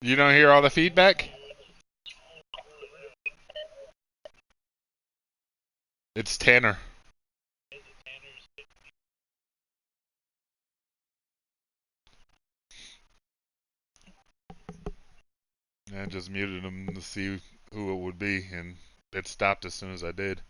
You don't hear all the feedback? It's Tanner. I just muted him to see who it would be, and it stopped as soon as I did.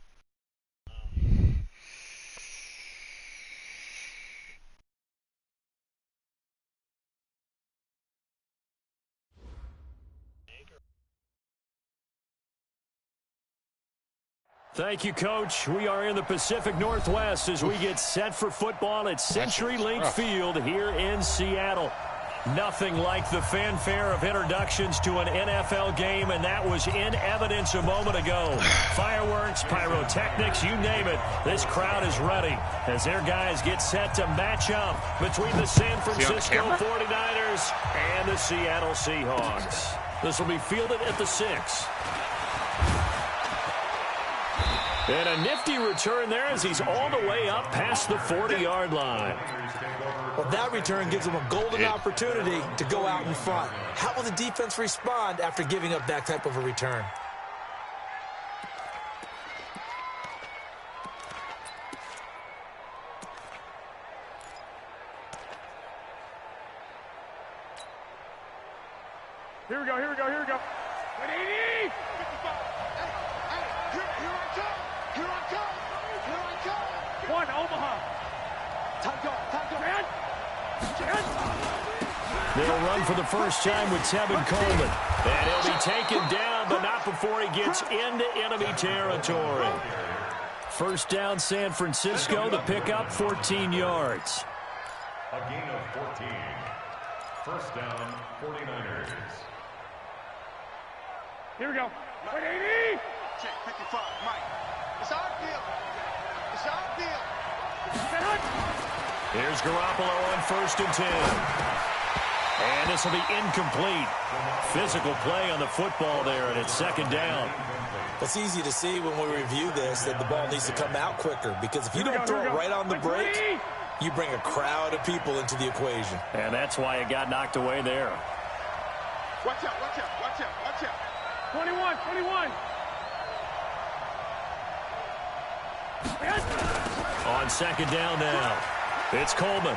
Thank you, Coach. We are in the Pacific Northwest as we get set for football at CenturyLink Field here in Seattle. Nothing like the fanfare of introductions to an NFL game, and that was in evidence a moment ago. Fireworks, pyrotechnics, you name it. This crowd is ready as their guys get set to match up between the San Francisco 49ers and the Seattle Seahawks. This will be fielded at the 6. And a nifty return there as he's all the way up past the 40-yard line. Well, that return gives him a golden opportunity to go out in front. How will the defense respond after giving up that type of a return? Here we go, here we go, here we go. 180! One, Omaha. Time go. They'll run for the first time with Tevin Coleman. And he'll be taken down, but not before he gets into enemy territory. First down, San Francisco. The pickup, 14 yards. A gain of 14. First down, 49ers. Here we go. 180! Check 55, Mike. It's our deal. It's our deal. Here's Garoppolo on 1st and 10. And this will be incomplete. Physical play on the football there, and it's 2nd down. It's easy to see when we review this that the ball needs to come out quicker, because if you don't throw it right on the break, you bring a crowd of people into the equation. And that's why it got knocked away there. Watch out, watch out, watch out, watch out. 21. On 2nd down now, it's Coleman.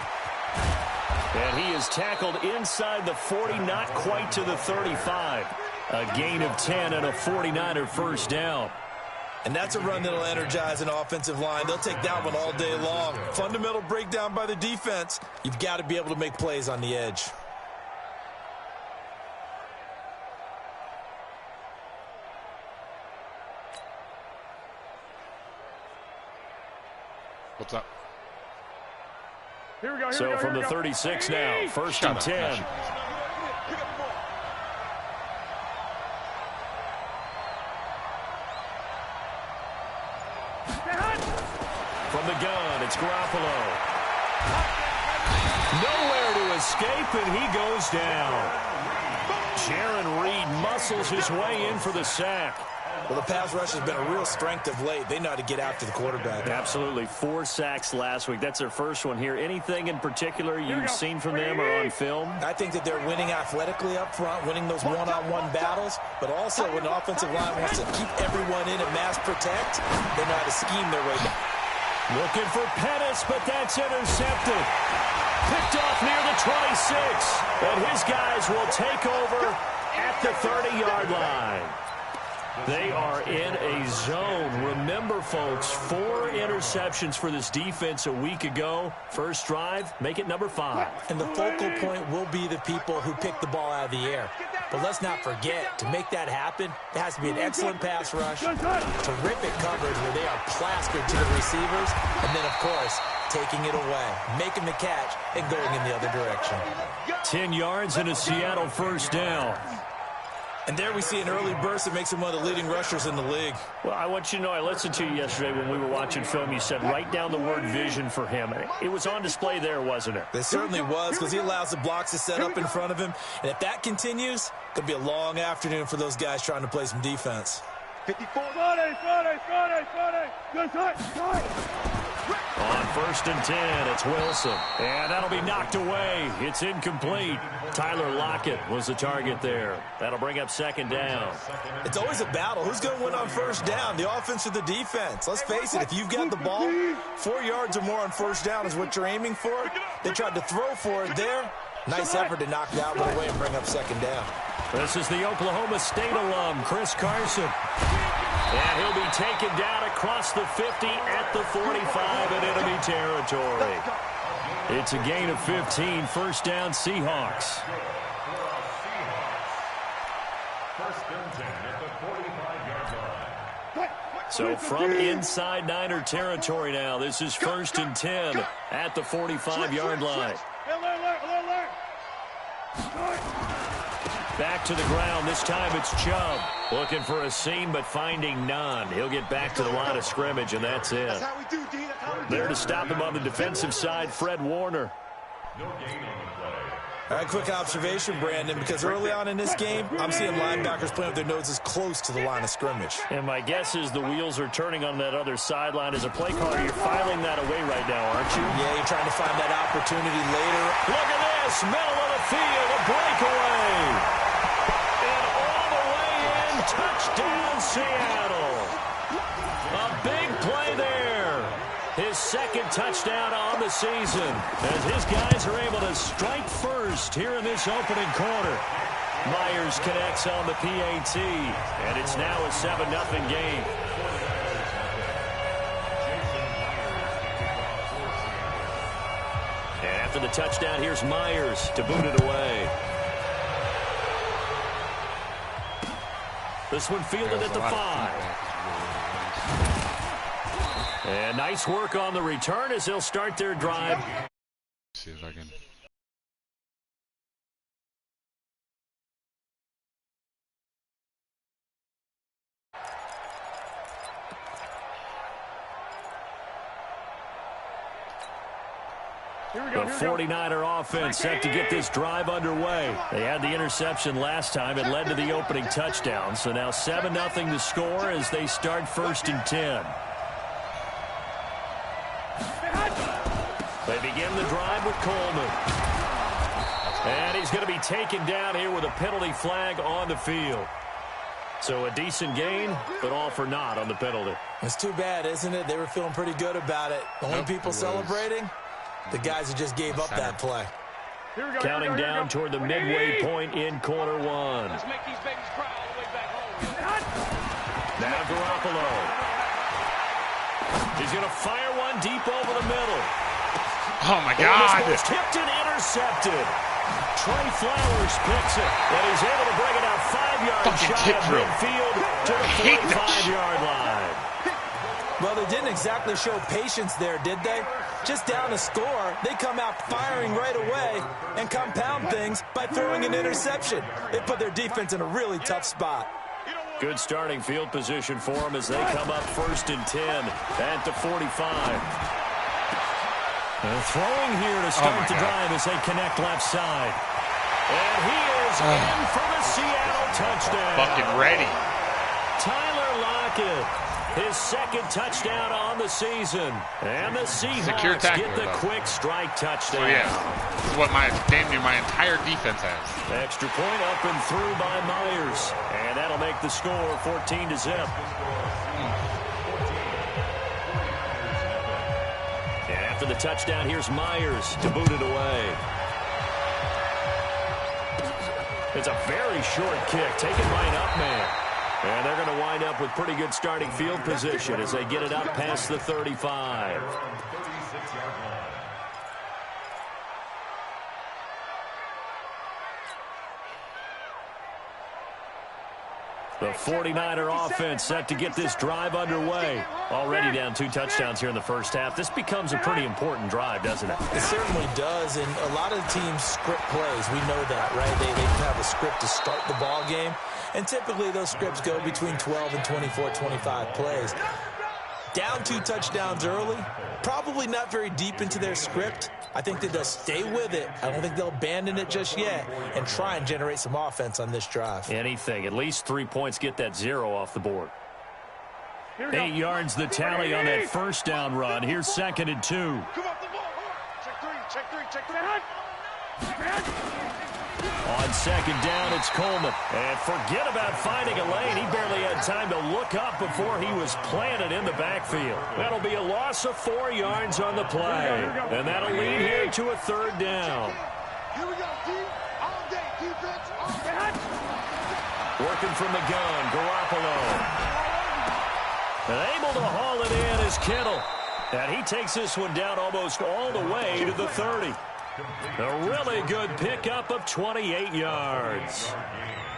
And he is tackled inside the 40, not quite to the 35. A gain of 10 and a 49er first down. And that's a run that'll energize an offensive line. They'll take that one all day long. Fundamental breakdown by the defense. You've got to be able to make plays on the edge. What's up? Here we go. So from the 36 now, 1st and 10. From the gun, it's Garoppolo. Nowhere to escape, and he goes down. Jaron Reed muscles his way in for the sack. Well, the pass rush has been a real strength of late. They know how to get after the quarterback. Absolutely. 4 sacks last week. That's their first one here. Anything in particular you've seen from them or on film? I think that they're winning athletically up front, winning those one-on-one battles, but also when the offensive line wants to keep everyone in and mass protect, they know how to scheme their way back. Looking for Pettis, but that's intercepted. Picked off near the 26. And his guys will take over at the 30-yard line. They are in a zone. Remember, folks, 4 interceptions for this defense a week ago. First drive, make it number 5. And the focal point will be the people who pick the ball out of the air. But let's not forget, to make that happen, there has to be an excellent pass rush, terrific coverage where they are plastered to the receivers, and then, of course, taking it away, making the catch, and going in the other direction. 10 yards and a Seattle first down. And there we see an early burst that makes him one of the leading rushers in the league. Well, I want you to know, I listened to you yesterday when we were watching film. You said write down the word vision for him. It was on display there, wasn't it? It certainly was, because he allows the blocks to set up in front of him. And if that continues, it's going to be a long afternoon for those guys trying to play some defense. 54. On 1st and 10, it's Wilson. And that'll be knocked away. It's incomplete. Tyler Lockett was the target there. That'll bring up 2nd down. It's always a battle. Who's going to win on 1st down, the offense or the defense? Let's face it, if you've got the ball, 4 yards or more on 1st down is what you're aiming for. They tried to throw for it there. Nice effort to knock that one away and bring up 2nd down. This is the Oklahoma State alum, Chris Carson. And he'll be taken down across the 50 at the 45 in enemy territory. It's a gain of 15, 1st down Seahawks. 1st and 10 at the 45-yard line. So from inside Niner territory now, this is 1st and 10 at the 45-yard line. Back to the ground. This time it's Chubb. Looking for a seam, but finding none. He'll get back to the line of scrimmage, and that's it. There to stop him on the defensive side, Fred Warner. No gain on the play. All right, quick observation, Brandon, because early on in this game, I'm seeing linebackers playing with their noses close to the line of scrimmage. And my guess is the wheels are turning on that other sideline. As a play caller, you're filing that away right now, aren't you? Yeah, you're trying to find that opportunity later. Look at this, middle of the field, a breakaway. And all the way in, touchdown Seattle. A big play there. His 2nd touchdown on the season as his guys are able to strike first here in this opening quarter. Myers connects on the PAT, and it's now a 7-0 game. And after the touchdown, here's Myers to boot it away. This one fielded at the 5. And nice work on the return as they'll start their drive. See if I can. The 49er offense set to get this drive underway. They had the interception last time. It led to the opening touchdown. So now 7-0 to score as they start 1st and 10. They begin the drive with Coleman. And he's going to be taken down here with a penalty flag on the field. So a decent gain, but all for naught on the penalty. It's too bad, isn't it? They were feeling pretty good about it. The only people celebrating, the guys who just gave up that play. Counting down toward the midway point in quarter 1. Let's make these babies cry all the way back home. Now Garoppolo. He's going to fire one deep over the middle. Oh, my God. Tipped and intercepted. Trey Flowers picks it, and he's able to bring it out 5 yards shy of midfield to the 45-yard line. Well, they didn't exactly show patience there, did they? Just down a score, they come out firing right away and compound things by throwing an interception. They put their defense in a really tough spot. Good starting field position for them as they come up 1st and 10 at the 45. Throwing here to start the drive as they connect left side. And he is in for the Seattle touchdown. Fucking ready. Tyler Lockett, his 2nd touchdown on the season. And the Seahawks get the quick strike touchdown. So, yeah, this is what damn near my entire defense has. Extra point up and through by Myers. And that'll make the score 14-0. And after the touchdown, here's Myers to boot it away. It's a very short kick taken by an up man. And they're going to wind up with pretty good starting field position as they get it up past the 35. The 49er offense set to get this drive underway. Already down 2 touchdowns here in the first half. This becomes a pretty important drive, doesn't it? It certainly does, and a lot of teams script plays. We know that, right? They have a script to start the ball game, and typically those scripts go between 12 and 24, 25 plays. Down 2 touchdowns early, probably not very deep into their script. I think that they'll stay with it. I don't think they'll abandon it just yet and try and generate some offense on this drive. Anything. At least 3 points, get that 0 off the board. 8 yards the tally on that first down run. Here's 2nd and 2. Come off the ball. Check three. On 2nd down, it's Coleman. And forget about finding a lane. He barely had time to look up before he was planted in the backfield. That'll be a loss of 4 yards on the play. And that'll lead here to a 3rd down. Here we go, D. All day. Defense, all day. Working from the gun, Garoppolo. And able to haul it in is Kittle. And he takes this one down almost all the way to the 30. A really good pickup of 28 yards.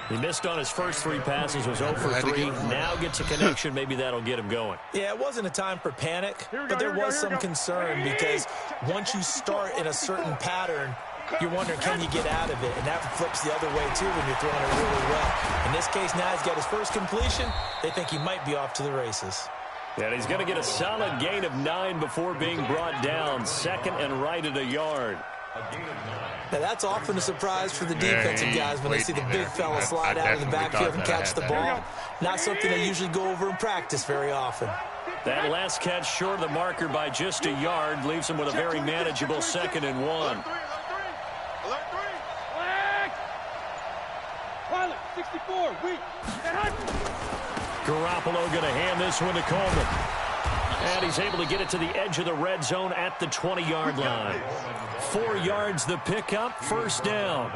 He missed on his first 3 passes, was 0 for 3. Now gets a connection. Maybe that'll get him going. Yeah, it wasn't a time for panic, but there was some concern because once you start in a certain pattern, you're wondering, can you get out of it? And that flips the other way, too, when you're throwing it really well. In this case, now he's got his first completion. They think he might be off to the races. And he's going to get a solid gain of 9 before being brought down. 2nd and right at a yard. Now, that's often a surprise for the defensive guys when they see the big fella slide out of the backfield and catch the ball. Not something they usually go over in practice very often. That last catch short of the marker by just a yard leaves him with a very manageable 2nd and 1. Alert 3. Pilot, 64, weak. Garoppolo going to hand this one to Coleman. And he's able to get it to the edge of the red zone at the 20-yard line. 4 yards the pickup, 1st down.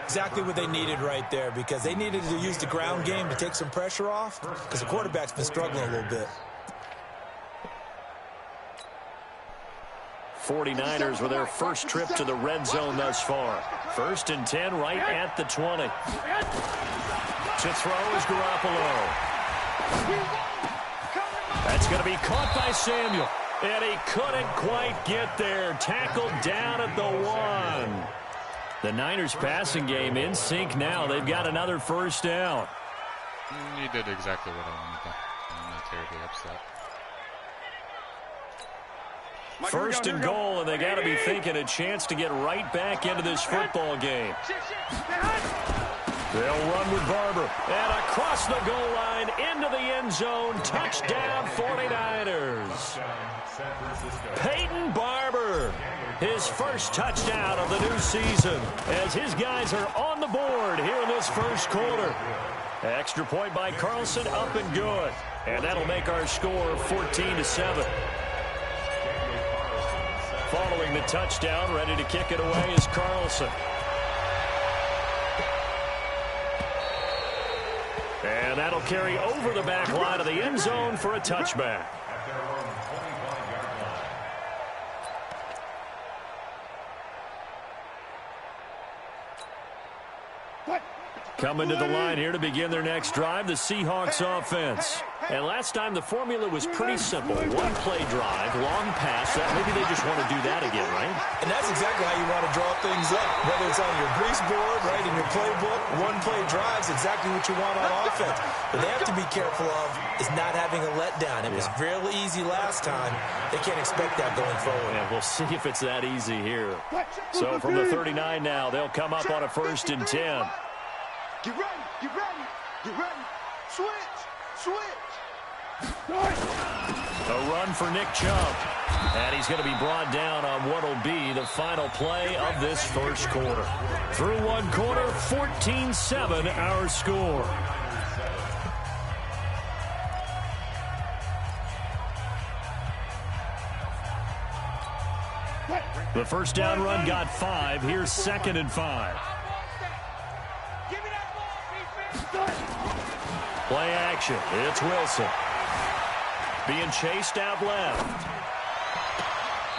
Exactly what they needed right there because they needed to use the ground game to take some pressure off because the quarterback's been struggling a little bit. 49ers with their first trip to the red zone thus far. 1st and 10 right at the 20. To throw is Garoppolo. That's going to be caught by Samuel. And he couldn't quite get there. Tackled down at the 1. The Niners passing game in sync now. They've got another 1st down. You did exactly what I wanted. I'm not terribly upset. 1st and goal, and they got to be thinking a chance to get right back into this football game. They'll run with Barber. And across the goal line into the end zone. Touchdown 49ers. Peyton Barber. His first touchdown of the new season as his guys are on the board here in this first quarter. Extra point by Carlson, up and good. And that'll make our score 14-7. Following the touchdown, ready to kick it away is Carlson. And that'll carry over the back line of the end zone for a touchback. Coming to the line here to begin their next drive, the Seahawks offense. And last time the formula was pretty simple. One play drive, long pass. Maybe they just want to do that again, right? And that's exactly how you want to draw things up. Whether it's on your grease board, right, in your playbook, one play drives exactly what you want on offense. What they have to be careful of is not having a letdown. It was real easy last time. They can't expect that going forward. Yeah, we'll see if it's that easy here. So from the 39 now, they'll come up on a 1st and 10. Get ready, get ready, get ready. Switch, switch. A run for Nick Chubb. And he's going to be brought down on what will be the final play of this first quarter. Through one quarter, 14-7 our score. The first down run got 5. Here's 2nd and 5. Play action. It's Wilson. Being chased out left.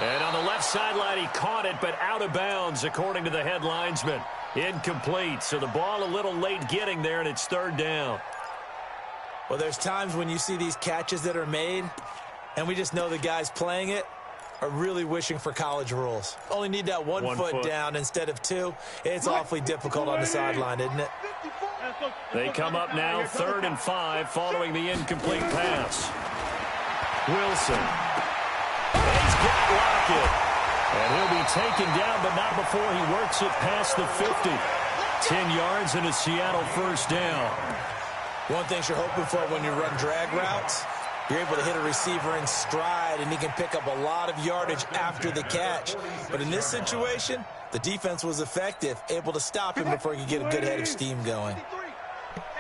And on the left sideline, he caught it, but out of bounds, according to the head linesman. Incomplete. So the ball a little late getting there, and it's 3rd down. Well, there's times when you see these catches that are made, and we just know the guys playing it are really wishing for college rules. Only need that one foot down instead of 2. It's awfully difficult on the sideline, isn't it? They come up now 3rd and 5 following the incomplete pass. Wilson. And he's got Lockett. And he'll be taken down, but not before he works it past the 50. 10 yards and a Seattle 1st down. One thing you're hoping for when you run drag routes You're able to hit a receiver in stride, and he can pick up a lot of yardage after the catch. But in this situation, the defense was effective, able to stop him before he could get a good head of steam going.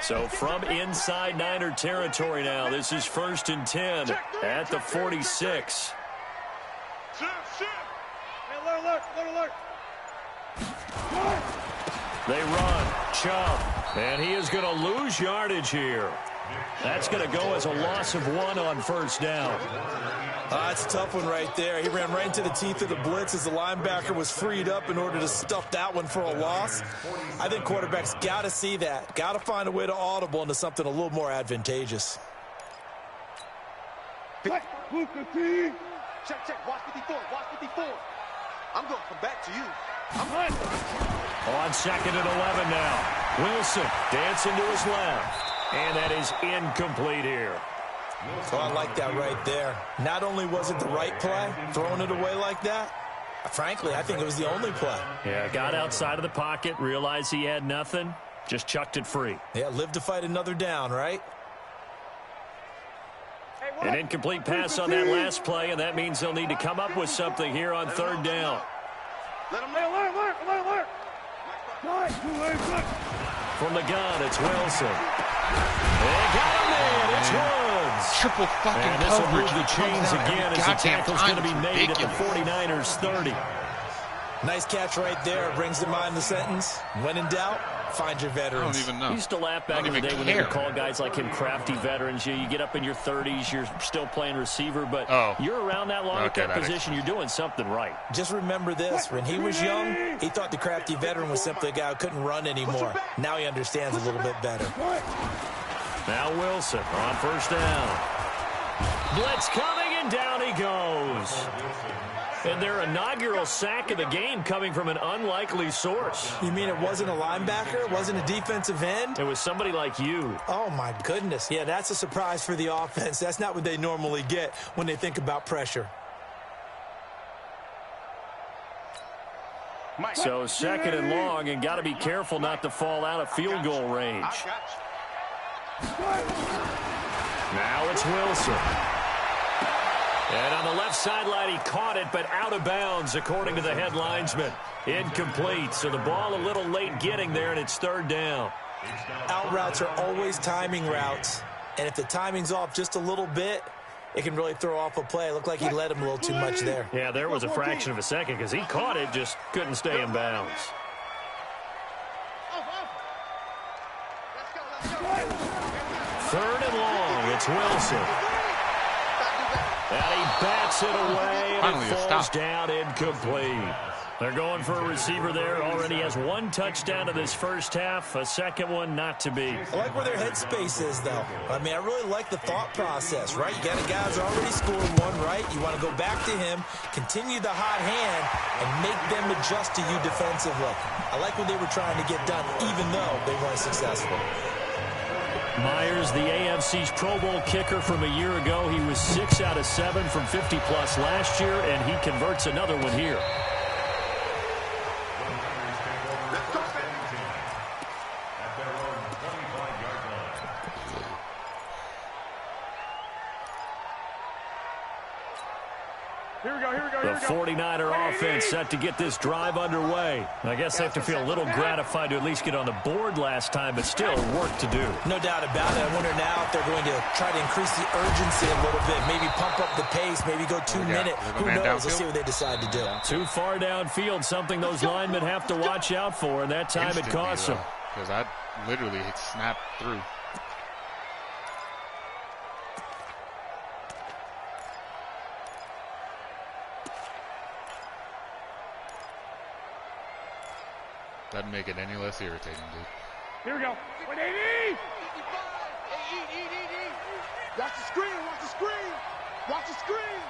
So from inside Niner territory now, this is 1st and 10 at the 46. Alert. They run, Chubb, and he is going to lose yardage here. That's going to go as a loss of 1 on 1st down. That's a tough one right there. He ran right into the teeth of the blitz as the linebacker was freed up in order to stuff that one for a loss. I think quarterbacks got to see that. Got to find a way to audible into something a little more advantageous. Check. Watch 54. I'm going to come back to you. On 2nd and 11 now. Wilson dancing to his left. And that is incomplete here. Oh, I like that right there. Not only was it the right play, throwing it away like that, frankly, I think it was the only play. Yeah, got outside of the pocket, realized he had nothing, just chucked it free. Yeah, live to fight another down, right? An incomplete pass on that last play, and that means they'll need to come up with something here on 3rd down. Alert. From the gun, it's Wilson. They got him in. It's Woods. Triple fucking and this will coverage. move the chains again as the tackle's going to be made at the ridiculous. 49ers 30. Nice catch right there. Brings to mind the sentence, when in doubt, find your veterans. I don't even know. I used to laugh back in the day when they would call guys like him crafty veterans. You get up in your 30s, you're still playing receiver, but you're around that long at that position, you're doing something right. Just remember this. When he was young, he thought the crafty veteran was simply a guy who couldn't run anymore. Now he understands a little bit better. Now Wilson on 1st down. Blitz coming, and down he goes. And their inaugural sack of the game coming from an unlikely source. You mean it wasn't a linebacker? It wasn't a defensive end? It was somebody like you. Oh, my goodness. Yeah, that's a surprise for the offense. That's not what they normally get when they think about pressure. So 2nd and long, and got to be careful not to fall out of field goal range. Now it's Wilson. And on the left sideline, he caught it, but out of bounds, according to the head linesman. Incomplete, so the ball a little late getting there, and it's 3rd down. Out routes are always timing routes, and if the timing's off just a little bit, it can really throw off a play. It looked like he led him a little too much there. Yeah, there was a fraction of a second because he caught it, just couldn't stay in bounds. Third and long, it's Wilson. And he bats it away, and it falls down incomplete. They're going for a receiver there. Already has 1 touchdown to this first half. A second one not to be. I like where their headspace is, though. I mean, I really like the thought process, right? You got a guy who's already scored 1, right? You want to go back to him, continue the hot hand, and make them adjust to you defensively. I like what they were trying to get done, even though they weren't successful. Myers, the AFC's Pro Bowl kicker from a year ago. He was 6 out of 7 from 50-plus last year, and he converts another one here. The 49er offense set to get this drive underway. I guess they have to feel a little gratified to at least get on the board last time, but still work to do. No doubt about it. I wonder now if they're going to try to increase the urgency a little bit, maybe pump up the pace, maybe go 2-minute. Who knows? Let's see what they decide to do. Too far downfield, something those linemen have to watch out for, and that time it cost them. Because I literally snapped through. Doesn't make it any less irritating, dude. Here we go. 180! Watch the screen, watch the screen! Watch the screen!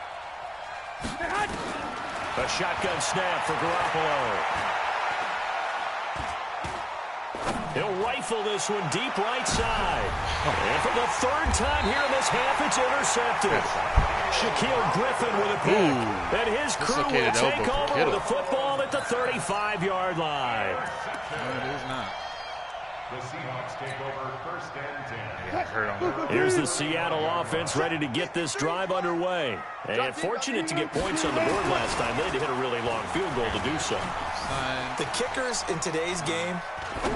A shotgun snap for Garoppolo. He'll rifle this one deep right side. And for the 3rd time here in this half, it's intercepted. Shaquille Griffin with a pick. And his crew will take over with the football at the 35-yard line. No, it is not. The Seahawks take over first and 10. Yeah, I heard on that. Here's the Seattle offense ready to get this drive underway. And fortunate to get points on the board last time. They had to hit a really long field goal to do so. The kickers in today's game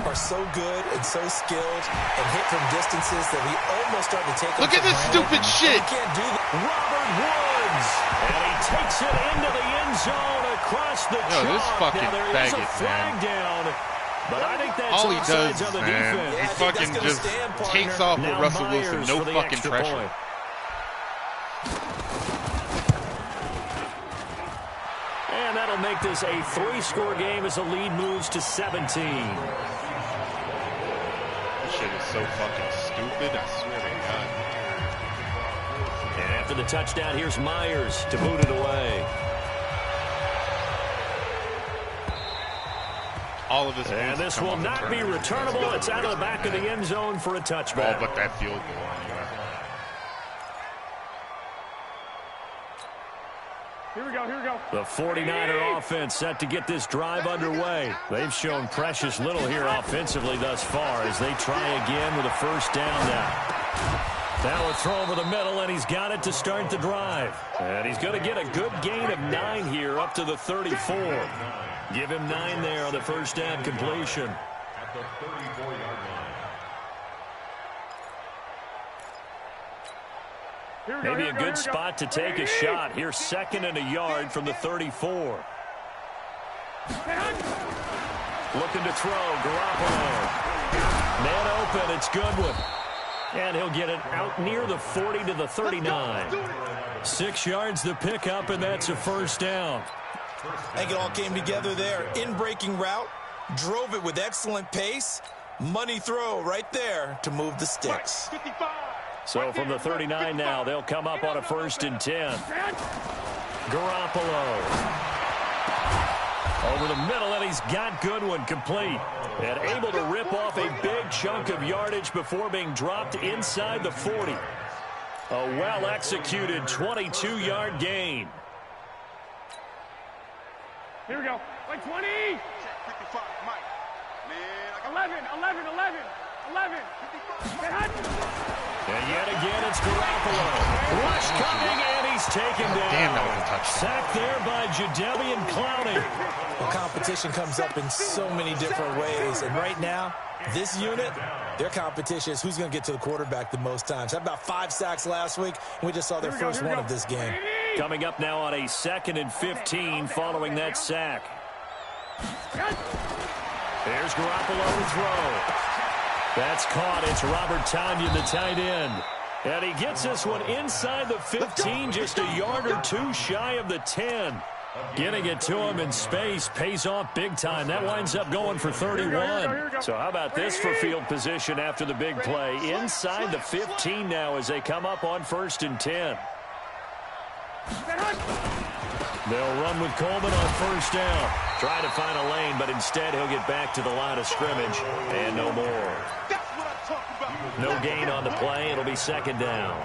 are so good and so skilled and hit from distances that we almost start to take them Look at this stupid shit. We can't do that. Robert Woods. And he takes it into the end zone across the chalk. This fucking now there is a faggot, flag man. down. But I think that's All he does offsides on the is, man, defense. he Yeah, I think fucking that's just gonna stand, partner. takes off with Now Russell Myers Wilson. No for the fucking extra pressure. point. And that'll make this a 3-score game as the lead moves to 17. This shit is so fucking stupid. I swear to God. And after the touchdown, here's Myers to boot it away. All of his And this will not be returnable. It's out of the back of the end zone for a All touchback. but that field goal. Anyway. Here we go, here we go. The 49er offense set to get this drive underway. They've shown precious little here offensively thus far as they try again with a first down now. Now a throw over the middle, and he's got it to start the drive. And he's going to get a good gain of 9 here up to the 34. Give him 9 there on the first down completion. At the 34-yard line. Maybe a good spot to take a shot. Here's 2nd and a yard from the 34. Looking to throw, Garoppolo. Man open, it's Goodwin. And he'll get it out near the 40 to the 39. 6 yards the pickup, and that's a first down. I think it all came together there. In-breaking route, drove it with excellent pace. Money throw right there to move the sticks. 55. So from the 39 now, they'll come up on a 1st and 10. Garoppolo. Over the middle, and he's got Goodwin complete. And able to rip off a big chunk of yardage before being dropped inside the 40. A well-executed 22-yard gain. Here we go. Like 20. 55, Mike. Man, 11, 11, 11, 11. 55. And yet again, it's Garoppolo. Rush coming, and he's taken down. Damn, that was a touchdown. Sacked there by Jadeveon Clowney. Well, competition comes up in so many different ways. And right now, this unit, their competition is who's going to get to the quarterback the most times. Had about 5 sacks last week, and we just saw their first one of this game. Coming up now on a 2nd and 15 following that sack. There's Garoppolo to throw. That's caught. It's Robert Tonyan, the tight end. And he gets this one inside the 15, just a yard or 2 shy of the 10. Getting it to him in space pays off big time. That winds up going for 31. So how about this for field position after the big play? Inside the 15 now as they come up on 1st and 10. They'll run with Coleman on 1st down. Trying to find a lane, but instead he'll get back to the line of scrimmage. And no more. that's what I'm talking about. No gain on the play. It'll be 2nd down.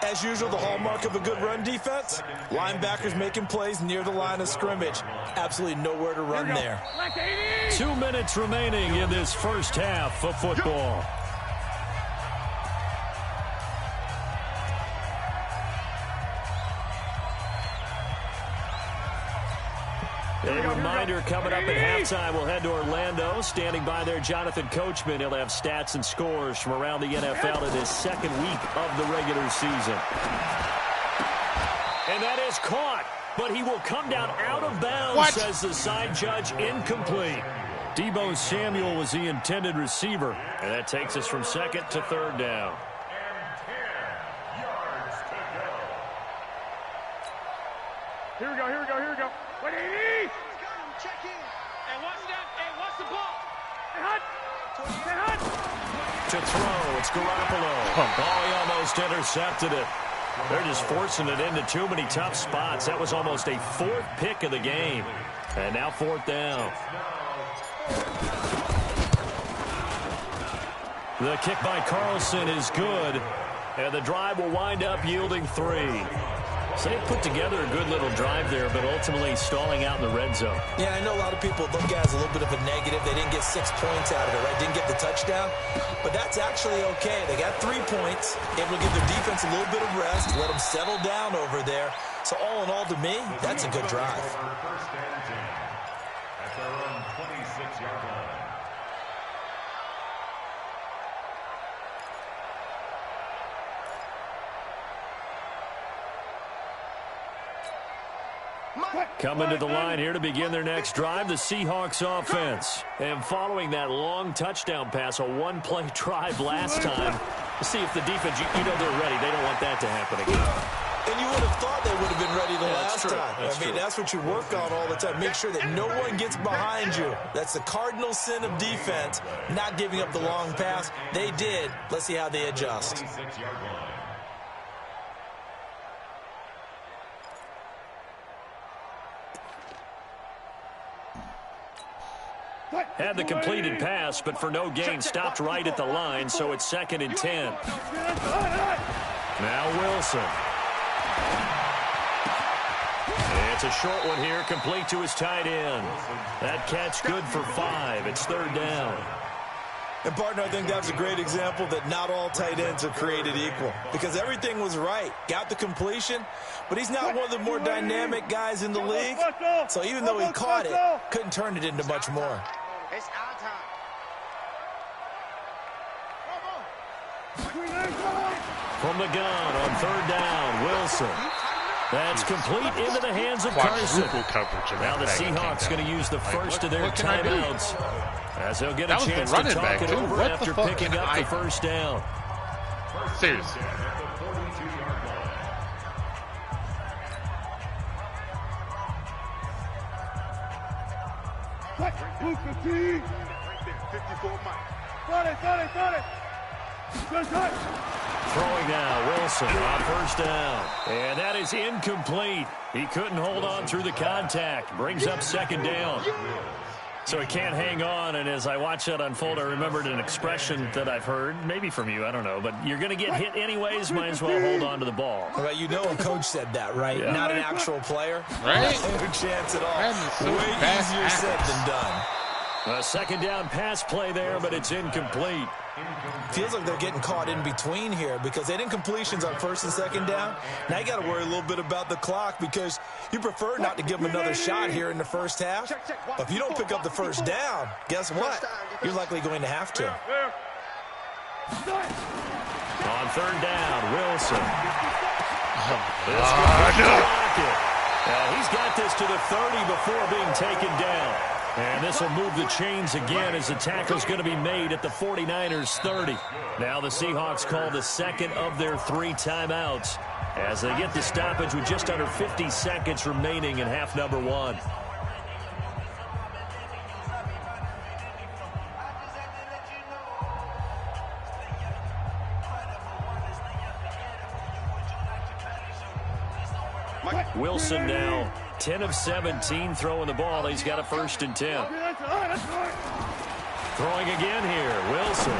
As usual, the hallmark of a good run defense, linebackers making plays near the line of scrimmage. Absolutely nowhere to run there. Like 80. 2 minutes remaining in this first half of football. A reminder coming up at halftime, we'll head to Orlando. Standing by there, Jonathan Coachman. He'll have stats and scores from around the NFL in his 2nd week of the regular season. And that is caught, but he will come down out of bounds, says the side judge, incomplete. Deebo Samuel was the intended receiver. And that takes us from 2nd to 3rd down. And 10 yards to go. Here we go, here we go, here we go. 180. Check in. And watch that. And watch the ball. Stay hot. Stay hot. To throw, it's Garoppolo. Oh, he almost intercepted it. They're just forcing it into too many tough spots. That was almost a 4th pick of the game. And now 4th down. The kick by Carlson is good. And the drive will wind up yielding 3. So they put together a good little drive there, but ultimately stalling out in the red zone. Yeah, I know a lot of people look at it as a little bit of a negative. They didn't get 6 points out of it, right? Didn't get the touchdown. But that's actually okay. They got 3 points, able to give their defense a little bit of rest, let them settle down over there. So all in all, to me, that's a good drive. First and 10 at their own 26-yard line. Coming to the line here to begin their next drive, the Seahawks offense. And following that long touchdown pass, a one-play drive last time, to see if the defense, you know they're ready. They don't want that to happen again. And you would have thought they would have been ready the last time. I mean, that's what you work on all the time. Make sure that no one gets behind you. That's the cardinal sin of defense, not giving up the long pass. They did. Let's see how they adjust. 26-yard line. Had the completed pass, but for no gain, stopped right at the line, so it's 2nd and 10. Now Wilson. It's a short one here, complete to his tight end. That catch good for 5. It's 3rd down. And, partner, I think that's a great example that not all tight ends are created equal. Because everything was right. Got the completion, but he's not one of the more dynamic guys in the league. So even though he caught it, couldn't turn it into much more. It's our time. From the gun on 3rd down, Wilson. That's complete into the hands of Carson. Now the Seahawks going to use the first of their timeouts, as they'll get a chance to talk it over after picking up the first down. Seriously. Blue 15. 54 Mike. Got it. Good touch. Throwing now, Wilson on 1st down. And that is incomplete. He couldn't hold on through the contact. Brings up 2nd down. So he can't hang on, and as I watch that unfold, I remembered an expression that I've heard, maybe from you, I don't know, but you're going to get hit anyways, might as well hold on to the ball. Well, you know a coach said that, right? Yeah. Not an actual player. Right? No chance at all. So Way easier said than done. A 2nd down pass play there, but it's incomplete. Feels like they're getting caught in between here because they didn't completions on 1st and 2nd down. Now you got to worry a little bit about the clock because you prefer not to give them another shot here in the first half. But if you don't pick up the 1st down, guess what? You're likely going to have to. On 3rd down, Wilson. He's got this to the 30 before being taken down. And this will move the chains again as the tackle's going to be made at the 49ers 30. Now the Seahawks call the 2nd of their 3 timeouts as they get the stoppage with just under 50 seconds remaining in half number 1. Wilson now 10 of 17 throwing the ball. He's got a 1st and 10. Throwing again here, Wilson.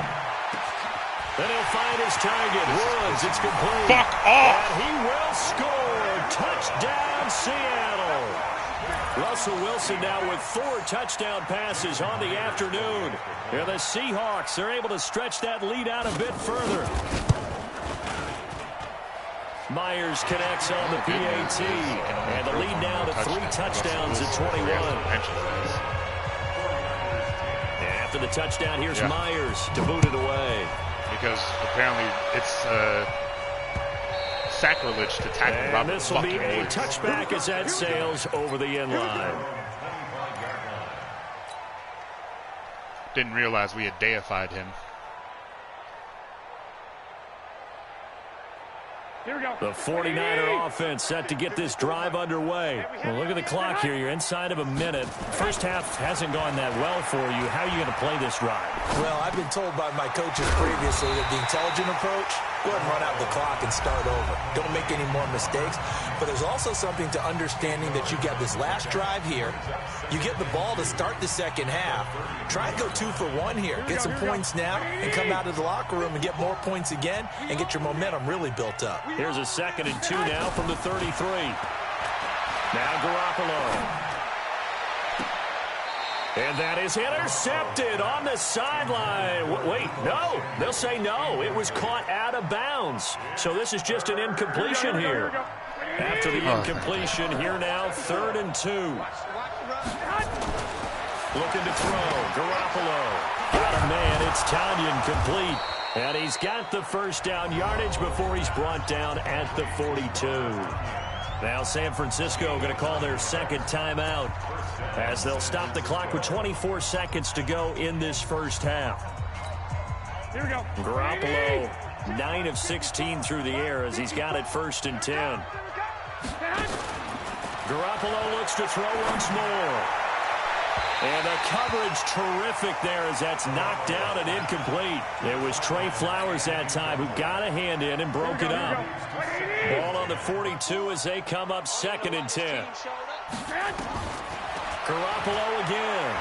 Then he'll find his target. Woods, it's complete. Fuck off! And he will score. Touchdown, Seattle. Russell Wilson now with 4 touchdown passes on the afternoon. And the Seahawks are able to stretch that lead out a bit further. Myers connects on the PAT, and the lead now to 3 touchdowns at 21. And after the touchdown, here's Myers to boot it away. Because apparently it's sacrilege to tackle and Robert this will be a Woods. touchback as that sails over the end line. Didn't realize we had deified him. Here we go. The 49er offense set to get this drive underway. Well, look at the clock here. You're inside of a minute. First half hasn't gone that well for you. How are you going to play this drive? Well, I've been told by my coaches previously that the intelligent approach go ahead and run out the clock and start over. Don't make any more mistakes. But there's also something to understanding that you got this last drive here. You get the ball to start the second half. Try and go 2 for 1 here. Get some points now and come out of the locker room and get more points again and get your momentum really built up. Here's a 2nd and 2 now from the 33. Now Garoppolo. And that is intercepted on the sideline. Wait, no. They'll say no. It was caught out of bounds. So this is just an incompletion here. After the incompletion, here now, 3rd and 2. Looking to throw. Garoppolo. Got a man. It's Tanyan incomplete. And he's got the first down yardage before he's brought down at the 42. Now San Francisco going to call their 2nd timeout as they'll stop the clock with 24 seconds to go in this first half. Here we go. Garoppolo, 9 of 16 through the air as he's got it 1st and 10. Garoppolo looks to throw once more. And the coverage terrific there as that's knocked down and incomplete. It was Trey Flowers that time who got a hand in and broke it up. Ball on the 42 as they come up 2nd and 10. Garoppolo again.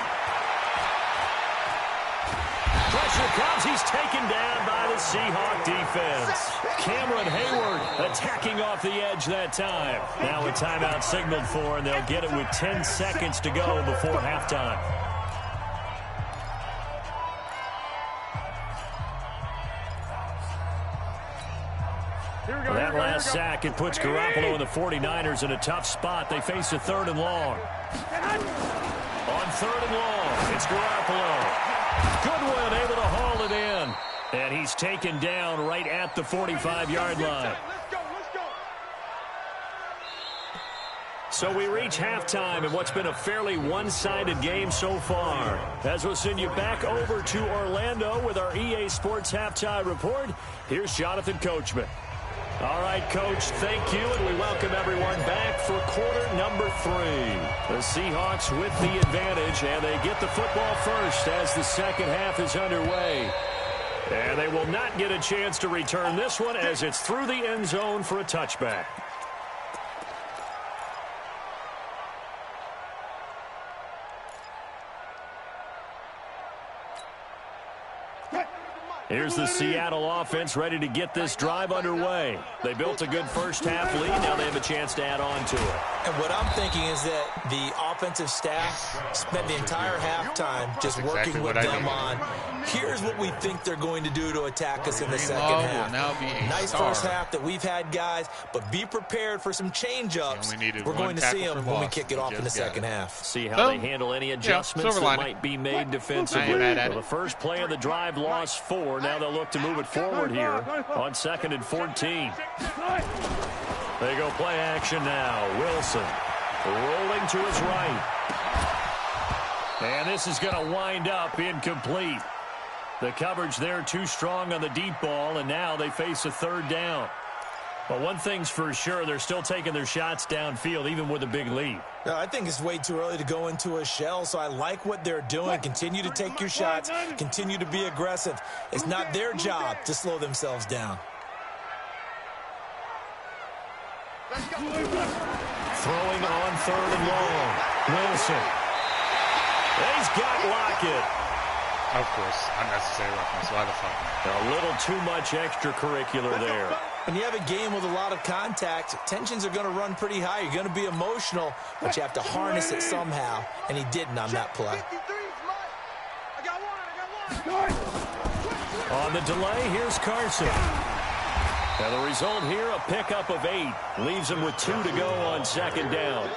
Pressure comes. He's taken down by the Seahawk defense. Cameron Hayward attacking off the edge that time. Now a timeout signaled for, and they'll get it with 10 seconds to go before halftime. That last sack, it puts Garoppolo and the 49ers in a tough spot. They face a 3rd and long. On 3rd and long, it's Garoppolo. Goodwin able to haul it in. And he's taken down right at the 45-yard line. So we reach halftime in what's been a fairly one-sided game so far. As we'll send you back over to Orlando with our EA Sports Halftime Report, here's Jonathan Coachman. All right, Coach, thank you, and we welcome everyone back for quarter number 3. The Seahawks with the advantage, and they get the football first as the second half is underway. And they will not get a chance to return this one as it's through the end zone for a touchback. Here's the Seattle offense ready to get this drive underway. They built a good first half lead. Now they have a chance to add on to it. And what I'm thinking is that the offensive staff spent the entire halftime just working with them on, here's what we think they're going to do to attack us in the second half. Nice first half that we've had, guys, but be prepared for some change-ups. We're going to see them when we kick it off in the second half. See how they handle any adjustments that might be made defensively. Well, the first play of the drive lost 4. Now they'll look to move it forward here on 2nd and 14. They go play action now. Wilson rolling to his right. And this is going to wind up incomplete. The coverage there too strong on the deep ball, and now they face a 3rd down. But one thing's for sure, they're still taking their shots downfield, even with a big lead. No, I think it's way too early to go into a shell, so I like what they're doing. Continue to take your shots. Continue to be aggressive. It's not their job to slow themselves down. Throwing on 3rd and long. Wilson. He's got Lockett. Of course, unnecessary roughness. Why the fuck? A little too much extracurricular there. When you have a game with a lot of contact, tensions are going to run pretty high. You're going to be emotional, but you have to harness it somehow, and he didn't on that play. On the delay, here's Carson. And the result here, a pickup of 8. Leaves him with 2 to go on 2nd down.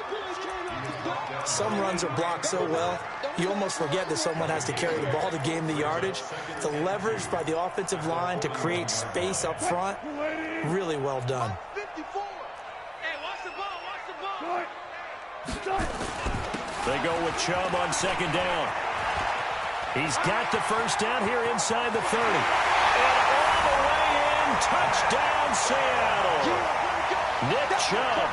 Some runs are blocked so well, you almost forget that someone has to carry the ball to gain the yardage. The leverage by the offensive line to create space up front, really well done. They go with Chubb on 2nd down. He's got the first down here inside the 30. And all the way in, touchdown Seattle. Nick Chubb,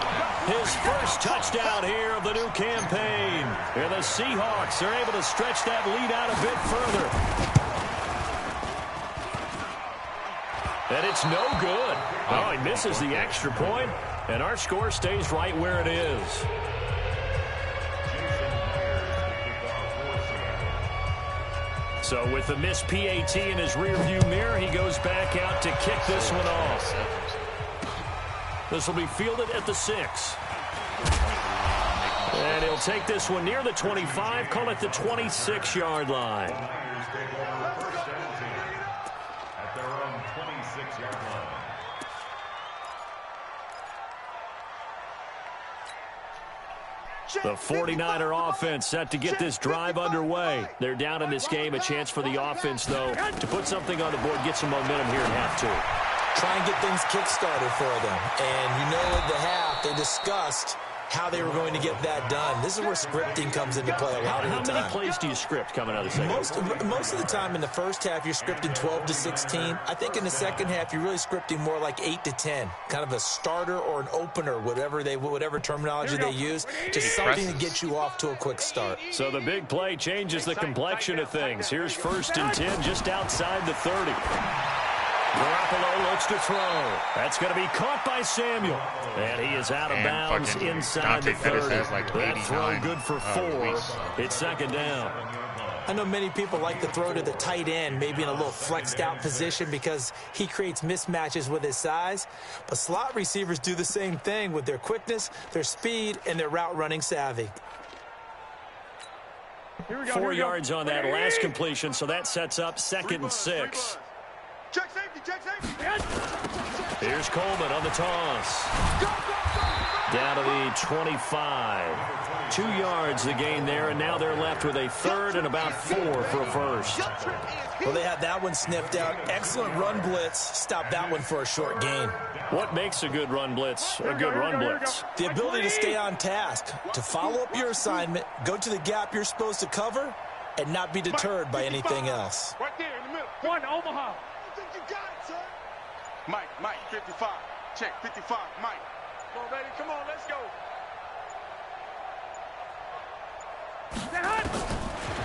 his first touchdown here of the new campaign. And the Seahawks are able to stretch that lead out a bit further. And it's no good. Oh, he misses the extra point, and our score stays right where it is. So with the missed PAT in his rearview mirror, he goes back out to kick this one off. This will be fielded at the 6. And he'll take this one near the 25, call it the 26-yard line. At their own 26-yard line. The 49er offense set to get this drive underway. They're down in this game. A chance for the offense, though, to put something on the board, get some momentum here in half 2. Try and get things kick-started for them. And you know at the half, they discussed how they were going to get that done. This is where scripting comes into play a lot of the time. How many plays do you script coming out of the second? Most of the time in the first half, you're scripting 12 to 16. I think in the second half, you're really scripting more like 8 to 10. Kind of a starter or an opener, whatever terminology they use. Just something to get you off to a quick start. So the big play changes the complexion of things. Here's 1st and 10 just outside the 30. Garoppolo looks to throw. That's going to be caught by Samuel. And he is out of bounds inside the 30. That throw good for 4. It's 2nd down. I know many people like to throw to the tight end, maybe in a little flexed out position because he creates mismatches with his size. But slot receivers do the same thing with their quickness, their speed, and their route running savvy. 4 yards on that last completion, so that sets up 2nd and 6. Check safety, check safety. Here's Coleman on the toss. Down to the 25. 2 yards the gain there, and now they're left with a 3rd and about 4 for a first. Well, they had that one sniffed out. Excellent run blitz. Stop that one for a short gain. What makes a good run blitz a good run blitz? The ability to stay on task, to follow up your assignment, go to the gap you're supposed to cover, and not be deterred by anything else. Right there in the middle. One, Omaha. You got it, sir. Mike, 55. Check, 55, Mike. Come on, baby, come on, let's go.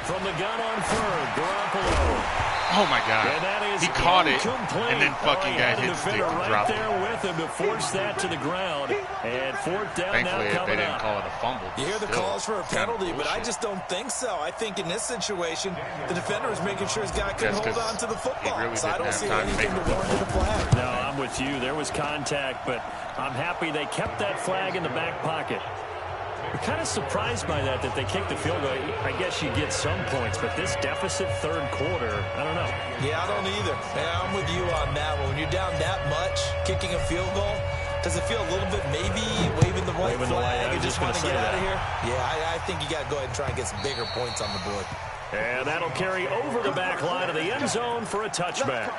From the gun on 3rd, Garoppolo. Oh, my God. And that is he caught it, incomplete. and then fucking guy hit the stick defender and right dropped there it. with him to force that to the ground. And 4th down Thankfully, now coming they didn't up. call it a fumble. You hear the Still, calls for a penalty, but I just don't think so. I think in this situation, the defender is making sure his guy can Just hold 'cause on to the football. he really So I didn't don't have see time to anything make to the warrant a flag. No, I'm with you. There was contact, but I'm happy they kept that flag in the back pocket. We're kind of surprised by that they kicked the field goal. I guess you get some points, but this deficit 3rd quarter, I don't know. Yeah, I don't either. Yeah, I'm with you on that one. When you're down that much, kicking a field goal, does it feel a little bit maybe waving the white flag and just want to get out of here? Yeah, I think you got to go ahead and try and get some bigger points on the board. And that'll carry over the back line of the end zone for a touchback.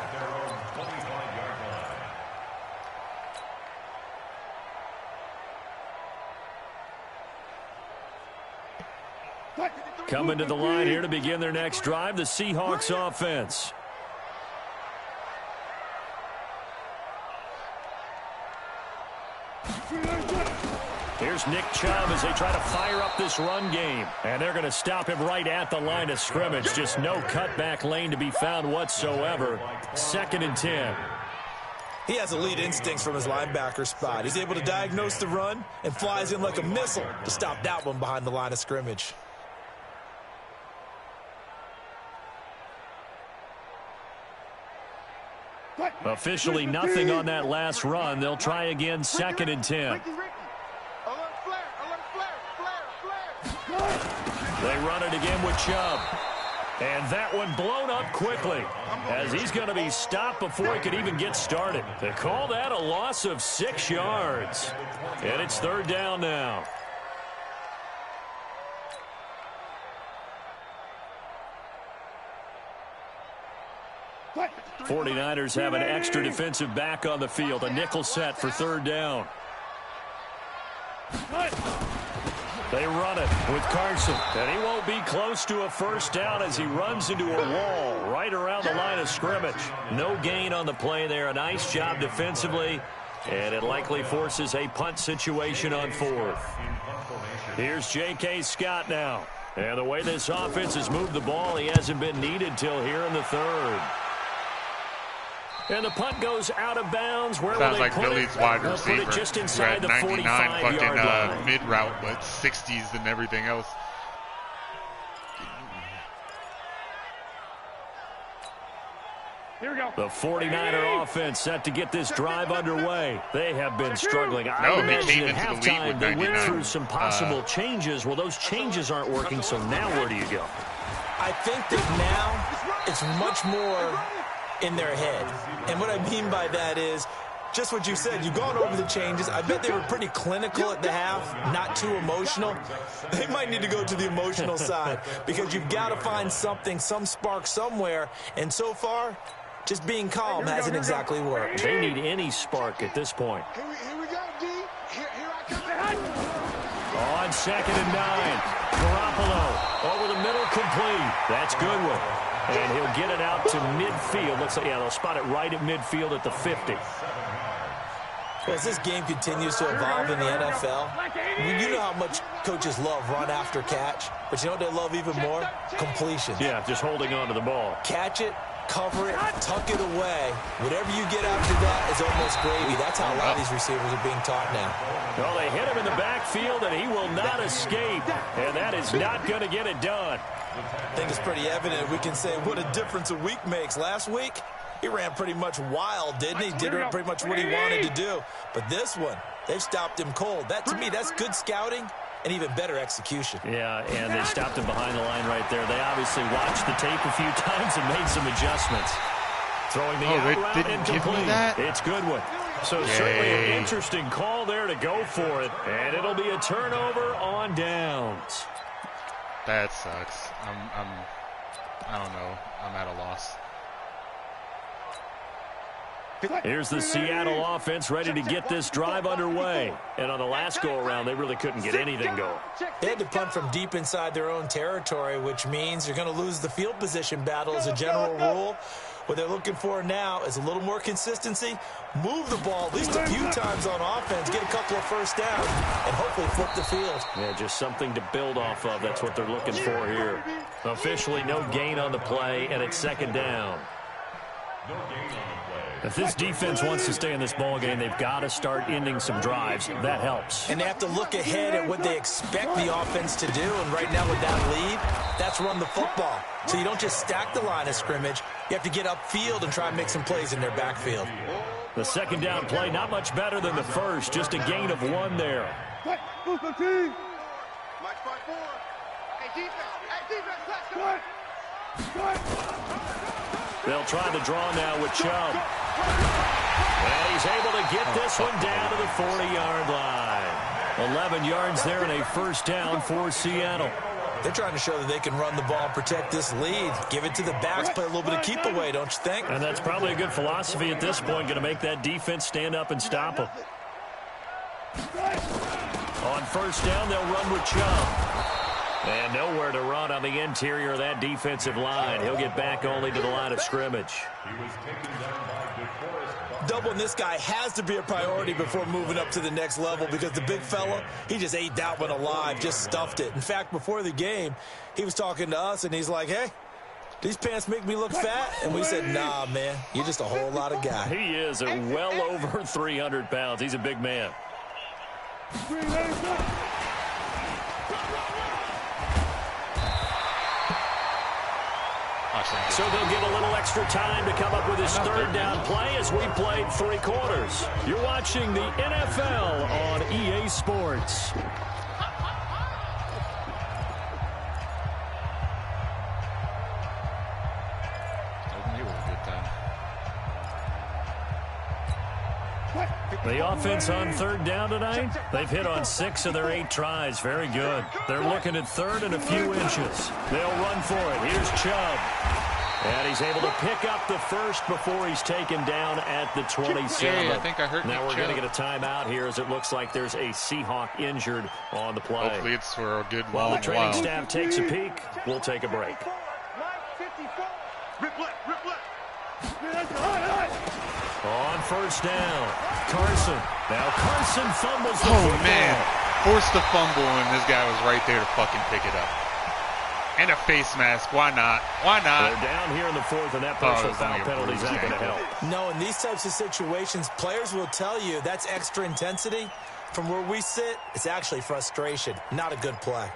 Coming to the line here to begin their next drive, the Seahawks offense. Here's Nick Chubb as they try to fire up this run game. And they're going to stop him right at the line of scrimmage. Just no cutback lane to be found whatsoever. 2nd and 10. He has elite instincts from his linebacker spot. He's able to diagnose the run and flies in like a missile to stop that one behind the line of scrimmage. Officially nothing on that last run. They'll try again, 2nd and 10. Alert flare, They run it again with Chubb. And that one blown up quickly as he's going to be stopped before he could even get started. They call that a loss of 6 yards. And it's 3rd down now. flare. 49ers have an extra defensive back on the field. A nickel set for 3rd down. They run it with Carson. And he won't be close to a 1st down as he runs into a wall right around the line of scrimmage. No gain on the play there. A nice job defensively. And it likely forces a punt situation on 4th. Here's J.K. Scott now. And the way this offense has moved the ball, he hasn't been needed till here in the 3rd. And the punt goes out of bounds. Where Sounds will like they put Billy's it? wide They'll receiver. put it just Who inside had the 99 45-yard fucking line. mid route, but 60s and everything else. Here we go. The 49er offense set to get this drive underway. They have been struggling. I No, would he imagine came at into the lead halftime with they went 99. through some possible changes. Well, those changes aren't working, so now where do you go? I think that now it's much more in their head. And what I mean by that is just what you said. You've gone over the changes. I bet they were pretty clinical at the half, not too emotional. They might need to go to the emotional side because you've got to find something, some spark somewhere. And so far, just being calm hasn't exactly worked. They need any spark at this point. Here we go, D. Here I come. On 2nd and 9, Garoppolo over the middle, complete. That's Goodwin. And he'll get it out to midfield. Looks like, yeah, they'll spot it right at midfield at the 50. Well, as this game continues to evolve in the NFL, you know how much coaches love run after catch, but you know what they love even more? Completion. Yeah, just holding on to the ball. Catch it, cover it, tuck it away. Whatever you get after that is almost gravy. That's how a lot of these receivers are being taught now. Well, they hit him in the backfield, and he will not escape. And that is not going to get it done. I think it's pretty evident. We can say what a difference a week makes. Last week, he ran pretty much wild, didn't he? Did pretty much what he wanted to do. But this one, they've stopped him cold. That, to me, that's good scouting and even better execution. Yeah, and they stopped him behind the line right there. They obviously watched the tape a few times and made some adjustments. Throwing the out route didn't incomplete. give me that? It's Goodwin. So certainly an interesting call there to go for it. And it'll be a turnover on downs. That sucks. I don't know. I'm at a loss. Here's the Seattle offense ready to get this drive underway. And on the last go-around, they really couldn't get anything going. They had to punt from deep inside their own territory, which means you're going to lose the field position battle as a general rule. What they're looking for now is a little more consistency, move the ball at least a few times on offense, get a couple of first downs, and hopefully flip the field. Yeah, just something to build off of. That's what they're looking for here. Officially, no gain on the play, and it's 2nd down. If this defense wants to stay in this ballgame, they've got to start ending some drives. That helps. And they have to look ahead at what they expect the offense to do. And right now with that lead, that's run the football. So you don't just stack the line of scrimmage. You have to get upfield and try and make some plays in their backfield. The 2nd down play, not much better than the first. Just a gain of 1 there. Mike 5-4. Hey, defense, let's go. They'll try the draw now with Chubb. And he's able to get this one down to the 40-yard line. 11 yards there and a first down for Seattle. They're trying to show that they can run the ball, protect this lead, give it to the backs, play a little bit of keep away, don't you think? And that's probably a good philosophy at this point, going to make that defense stand up and stop them. On first down, they'll run with Chubb. And nowhere to run on the interior of that defensive line. He'll get back only to the line of scrimmage. Doubling this guy has to be a priority before moving up to the next level because the big fella, he just ate that one alive, just stuffed it. In fact, before the game, he was talking to us, and he's like, hey, these pants make me look fat? And we said, nah, man, you're just a whole lot of guy. He is at well over 300 pounds. He's a big man. So they'll get a little extra time to come up with his 3rd down play as we played 3 quarters. You're watching the NFL on EA Sports. The offense on 3rd down tonight, they've hit on 6 of their 8 tries. Very good. They're looking at 3rd and a few inches. They'll run for it. Here's Chubb. And he's able to pick up the first before he's taken down at the 27. Hey, I think I heard now we're going to Chubb. get a timeout here as it looks like there's a Seahawk injured on the play. Hopefully it's for a good While long the training while. staff takes a peek, we'll take a break. Rip left. On first down, Carson. Now Carson fumbles the Oh, football. man. Forced the fumble, and this guy was right there to fucking pick it up. And a face mask. Why not? Why not? They're down here in the fourth, and that personal foul penalty is not going to help. No, in these types of situations, players will tell you that's extra intensity. From where we sit, it's actually frustration. Not a good play.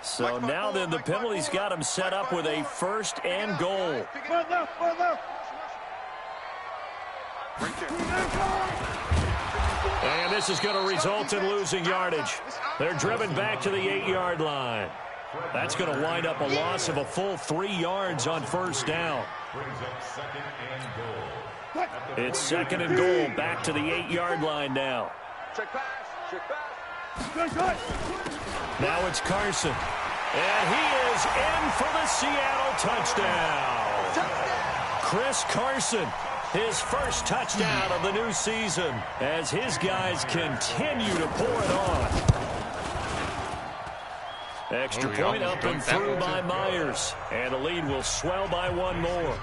So now then, the penalty's got him set up with a 1st and goal. And this is going to result in losing yardage. They're driven back to the 8-yard line. That's going to wind up a loss of a full 3 yards on 1st down. It's 2nd and goal, back to the 8-yard line now. Now it's Carson. And he is in for the Seattle touchdown. Chris Carson, his first touchdown of the new season as his guys continue to pour it on. Extra point up and through by Myers. And the lead will swell by 1 more.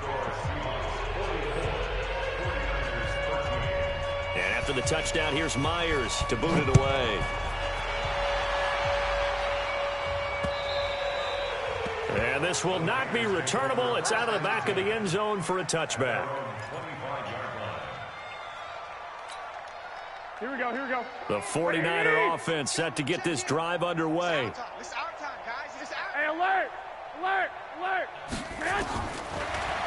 And after the touchdown, here's Myers to boot it away. And this will not be returnable. It's out of the back of the end zone for a touchback. Here we go, here we go. The 49er offense set to get this drive underway. Hey, alert! Alert! Alert!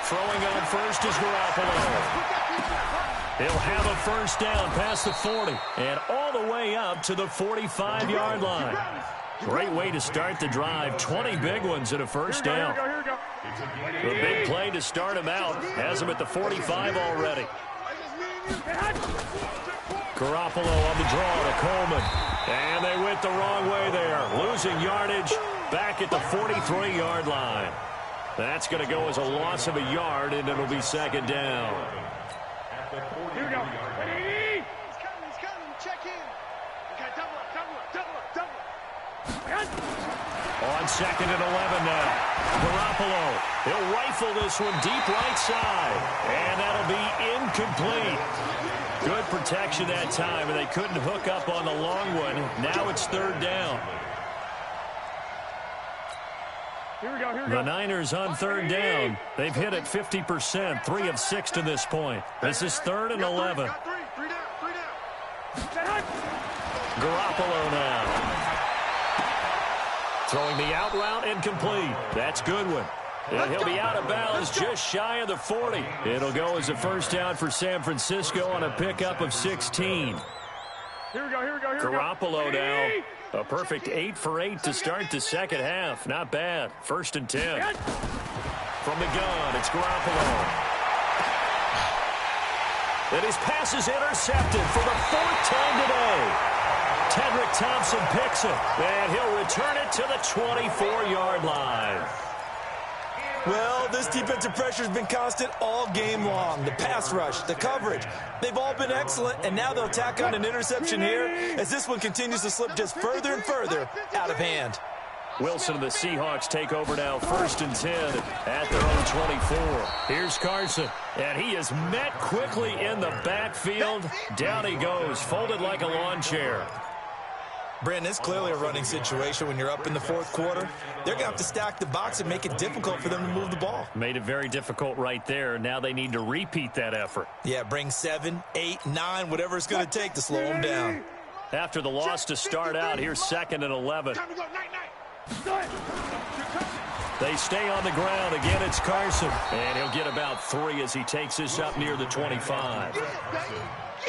Throwing on first is Garoppolo. He'll have a 1st down past the 40 and all the way up to the 45-yard line. Great way to start the drive. 20 big ones at a 1st down. The big play to start him out has him at the 45 already. Garoppolo on the draw to Coleman. And they went the wrong way there. Losing yardage back at the 43-yard line. That's going to go as a loss of a yard, and it'll be 2nd down. Here we go. He's coming. Check in. Okay, double up. On 2nd and 11 now. Garoppolo. He'll rifle this one deep right side. And that'll be incomplete. Good protection that time, and they couldn't hook up on the long one. Now it's 3rd down. Here we go. The Niners on 3rd down. They've hit it 50%, 3 of 6 to this point. This is 3rd and 11. Garoppolo now. Throwing the out route incomplete. That's Goodwin. And he'll be out of bounds just shy of the 40. It'll go as a 1st down for San Francisco on a pickup of 16. Here we go. Garoppolo now. A perfect 8 for 8 to start the 2nd half. Not bad. 1st and 10. From the gun, it's Garoppolo. And his pass is intercepted for the 4th time today. Tedrick Thompson picks it, and he'll return it to the 24-yard line. Well, this defensive pressure has been constant all game long. The pass rush, the coverage, they've all been excellent, and now they'll tack on an interception here as this one continues to slip just further and further out of hand. Wilson and the Seahawks take over now, 1st and 10 at their own 24. Here's Carson, and he is met quickly in the backfield. Down he goes, folded like a lawn chair. Brandon, it's clearly a running situation when you're up in the 4th quarter. They're going to have to stack the box and make it difficult for them to move the ball. Made it very difficult right there. Now they need to repeat that effort. Yeah, bring 7, 8, 9, whatever it's going to take to slow them down. After the loss to start out, here's 2nd and 11. They stay on the ground. Again, it's Carson. And he'll get about 3 as he takes this up near the 25.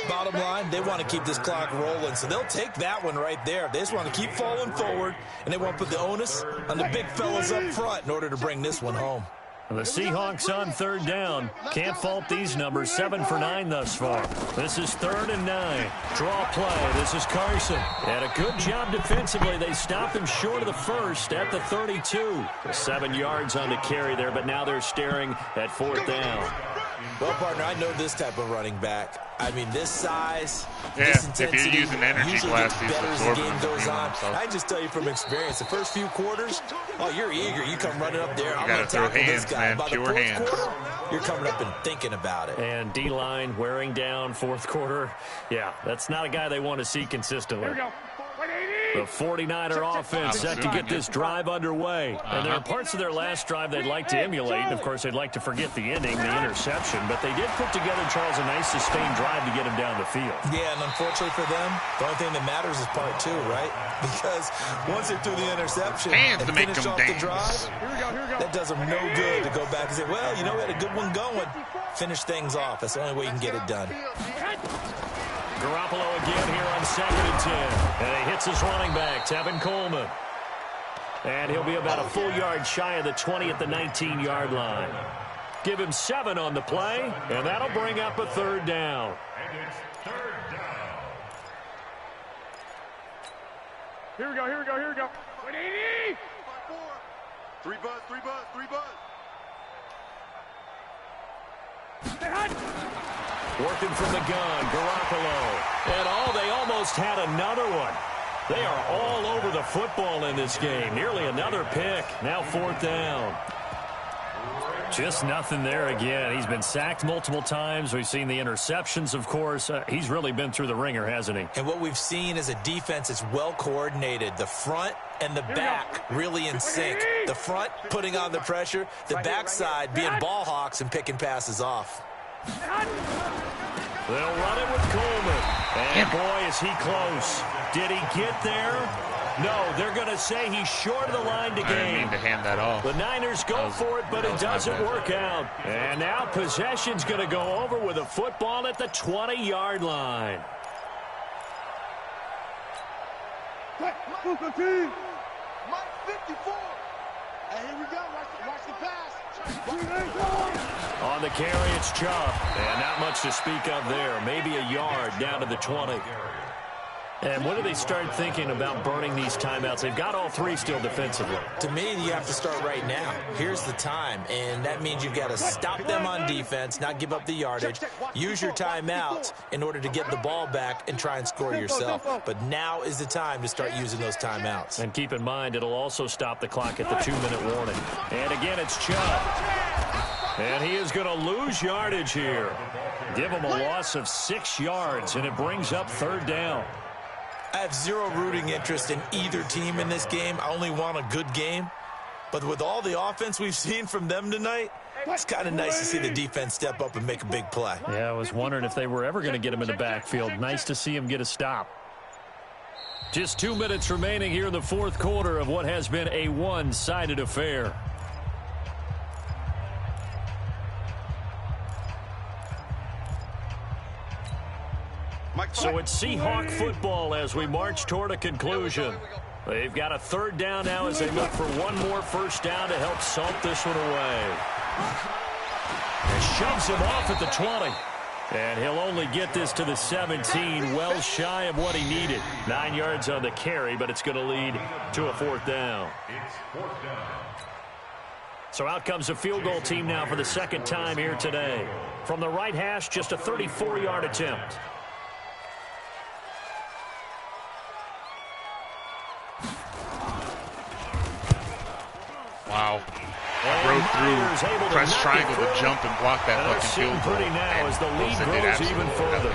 Bottom line, they want to keep this clock rolling, so they'll take that one right there. They just want to keep falling forward, and they want to put the onus on the big fellas up front in order to bring this one home. The Seahawks on 3rd down. Can't fault these numbers. 7 for 9 thus far. This is 3rd and 9. Draw play. This is Carson. And a good job defensively. They stopped him short of the 1st at the 32. 7 yards on the carry there, but now they're staring at 4th down. Well, partner, I know this type of running back. I mean, this size, Yeah, this if intensity, you're using energy usually glass, gets he's better as the absorbing game them goes on. himself. I just tell you from experience, the first few quarters, oh, you're eager. You come running up there. I'm going to throw tackle hands, this guy. man, By the pure fourth hands. quarter, you're coming up and thinking about it. And D-line wearing down fourth quarter. Yeah, that's not a guy they want to see consistently. Here we go. 180. The 49er offense set to get this drive underway. And there are parts of their last drive they'd like to emulate. And, of course, they'd like to forget the ending, the interception. But they did put together, Charles, a nice sustained drive to get him down the field. Yeah, and unfortunately for them, the only thing that matters is part two, right? Because once they threw the interception Hands and to make finished them off the dance. drive, Here we go. Here we go. that does them no good to go back and say, well, you know, we had a good one going. Finish things off. That's the only way you can get it done. Garoppolo again here on 2nd and 10. And he hits his running back, Tevin Coleman. And he'll be about a full yard shy of the 20 at the 19-yard line. Give him 7 on the play, and that'll bring up a 3rd down. And it's 3rd down. Here we go. Here we go. Here we go. 180. 3 buzz, 3 buzz, 3 buzz. Stay hot. Working from the gun, Garoppolo. And they almost had another one. They are all over the football in this game. Nearly another pick. Now 4th down. Just nothing there again. He's been sacked multiple times. We've seen the interceptions, of course. He's really been through the ringer, hasn't he? And what we've seen is a defense that's well coordinated. The front and the back really in sync. The front putting on the pressure. The backside being ball hawks and picking passes off. They'll run it with Coleman. And boy, is he close. Did he get there? No, they're going to say he's short of the line to I didn't gain. mean to hand that off. The Niners go for it, but it doesn't work out. And now possession's going to go over with a football at the 20-yard line. Mike 54. And here we go. Watch the pass. On the carry, it's Chubb. And not much to speak of there. Maybe a yard down to the 20. And when do they start thinking about burning these timeouts? They've got all 3 still defensively. To me, you have to start right now. Here's the time, and that means you've got to stop them on defense, not give up the yardage. Use your timeouts in order to get the ball back and try and score yourself. But now is the time to start using those timeouts. And keep in mind, it'll also stop the clock at the 2-minute warning. And again, it's Chubb. And he is going to lose yardage here. Give him a loss of 6 yards, and it brings up 3rd down. I have zero rooting interest in either team in this game. I only want a good game. But with all the offense we've seen from them tonight, it's kind of nice to see the defense step up and make a big play. Yeah, I was wondering if they were ever going to get him in the backfield. Nice to see him get a stop. Just 2 minutes remaining here in the 4th quarter of what has been a one-sided affair. So it's Seahawk football as we march toward a conclusion. They've got a 3rd down now as they look for one more 1st down to help salt this one away. And shoves him off at the 20. And he'll only get this to the 17, well shy of what he needed. 9 yards on the carry, but it's going to lead to a 4th down. It's 4th down. So out comes a field goal team now for the 2nd time here today. From the right hash, just a 34-yard attempt. Wow. Broke through, press triangle to jump and block that fucking field goal. Pretty now as the lead grows even further.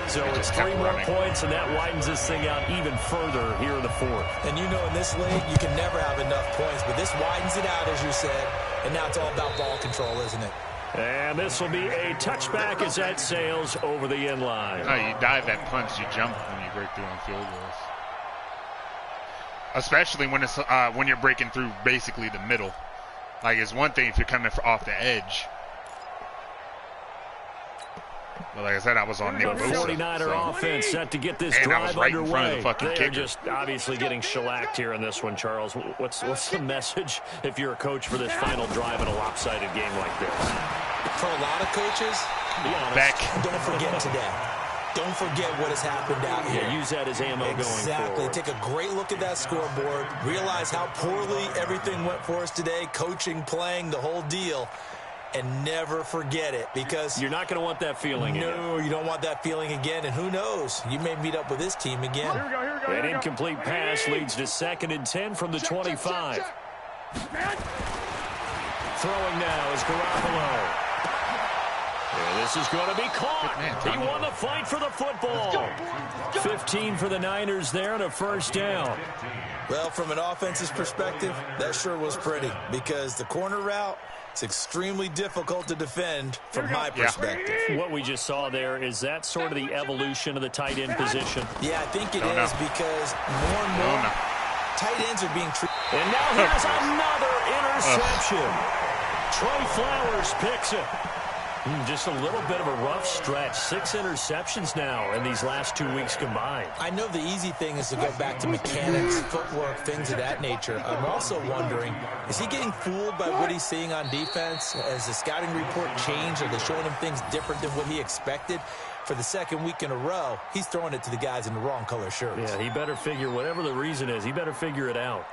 So it's 3 more points, and that widens this thing out even further here in the 4th. And you know in this league, you can never have enough points, but this widens it out, as you said, and now it's all about ball control, isn't it? And this will be a touchback as that sails over the end line. No, you dive that punch, you jump when you break through on field goals. Especially when it's when you're breaking through basically the middle. Like, it's one thing if you're coming off the edge. But like I said, I was on Nick The Bosa. 49er offense set to get this And I drive was right in front of underway. the fucking They're kicker. just obviously getting shellacked here in this one, Charles. What's the message if you're a coach for this final drive in a lopsided game like this? For a lot of coaches, Be honest. Back. don't forget today. Don't forget what has happened out here. Yeah, use that as ammo going Exactly. forward. Take a great look at that scoreboard. Realize how poorly everything went for us today. Coaching, playing, the whole deal. and never forget it, because you're not going to want that feeling again. No, you don't want that feeling again, and who knows? You may meet up with this team again. Here we go, here we go, here An we go. incomplete pass leads to 2nd and 10 from the 25. Throwing now is Garoppolo. And this is going to be caught. He won the fight for the football. 15 for the Niners there and a first down. Well, from an offense's perspective, that sure was pretty, because the corner route, it's extremely difficult to defend from my perspective. What we just saw there, is that sort of the evolution of the tight end position? Yeah, I think it is, because more and more tight ends are being treated. And now here's another interception. Trey Flowers picks it. Just a little bit of a rough stretch. 6 interceptions now in these last 2 weeks combined. I know the easy thing is to go back to mechanics, footwork, things of that nature. I'm also wondering, is he getting fooled by what he's seeing on defense? Has the scouting report changed? Are they showing him things different than what he expected? For the 2nd week in a row, he's throwing it to the guys in the wrong color shirts. Yeah, he better figure, whatever the reason is, he better figure it out.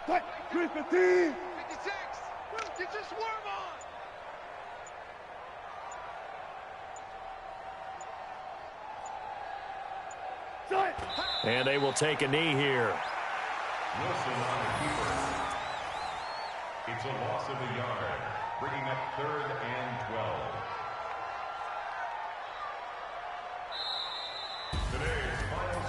What? 315. 56. Get your swerve on. And they will take a knee here. Wilson on the keeper. It's a loss of a yard, bringing up 3rd and 12.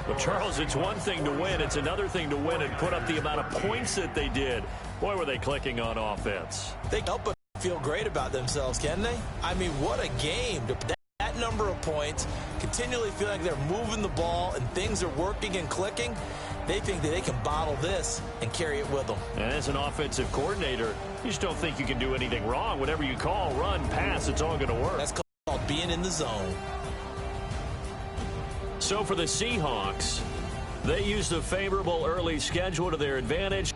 Well, Charles, it's one thing to win. It's another thing to win and put up the amount of points that they did. Boy, were they clicking on offense. They can help but feel great about themselves, can they? I mean, what a game. To put that number of points, continually feel like they're moving the ball and things are working and clicking. They think that they can bottle this and carry it with them. And as an offensive coordinator, you just don't think you can do anything wrong. Whatever you call, run, pass, it's all going to work. That's called being in the zone. So for the Seahawks, they used a favorable early schedule to their advantage.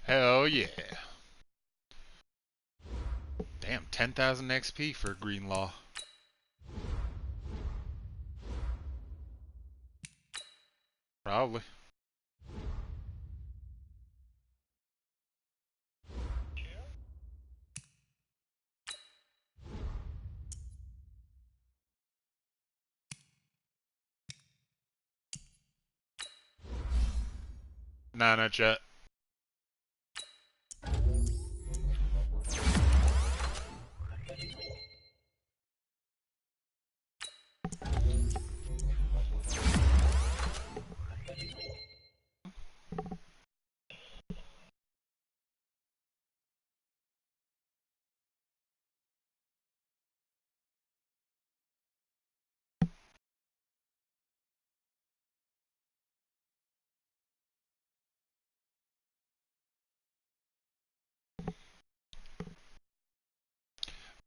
Hell yeah. Damn, 10,000 XP for Greenlaw. Probably. Nah, not yet.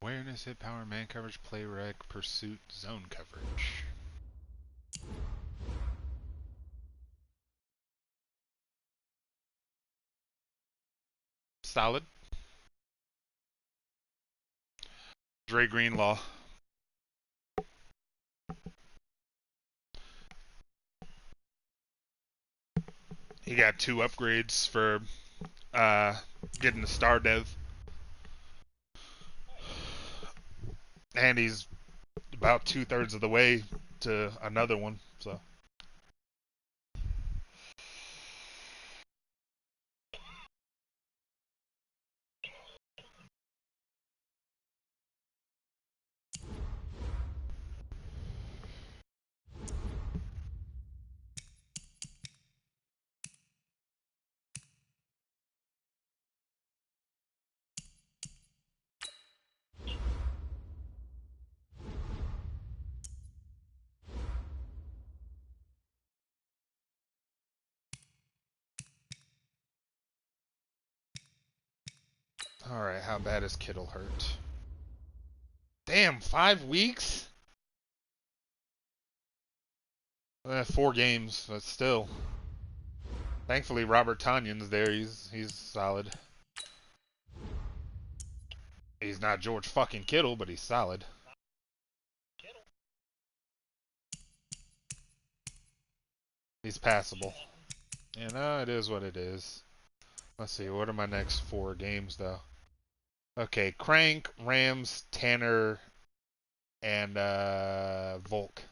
Awareness, hit power, man coverage, play rec, pursuit, zone coverage. Solid. Dre Greenlaw. He got 2 upgrades for getting the star dev. And he's about 2/3 of the way to another one, so. Alright, how bad is Kittle hurt? Damn, 5 weeks? 4 games, but still. Thankfully, Robert Tonyan's there. He's solid. He's not George fucking Kittle, but he's solid. He's passable. You know, it is what it is. Let's see, what are my next 4 games, though? Okay, Crank, Rams, Tanner, and Volk.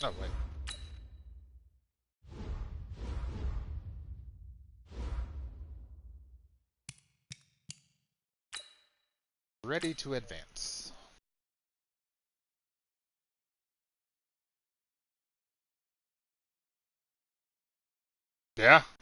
Oh, wait. Ready to advance. Yeah,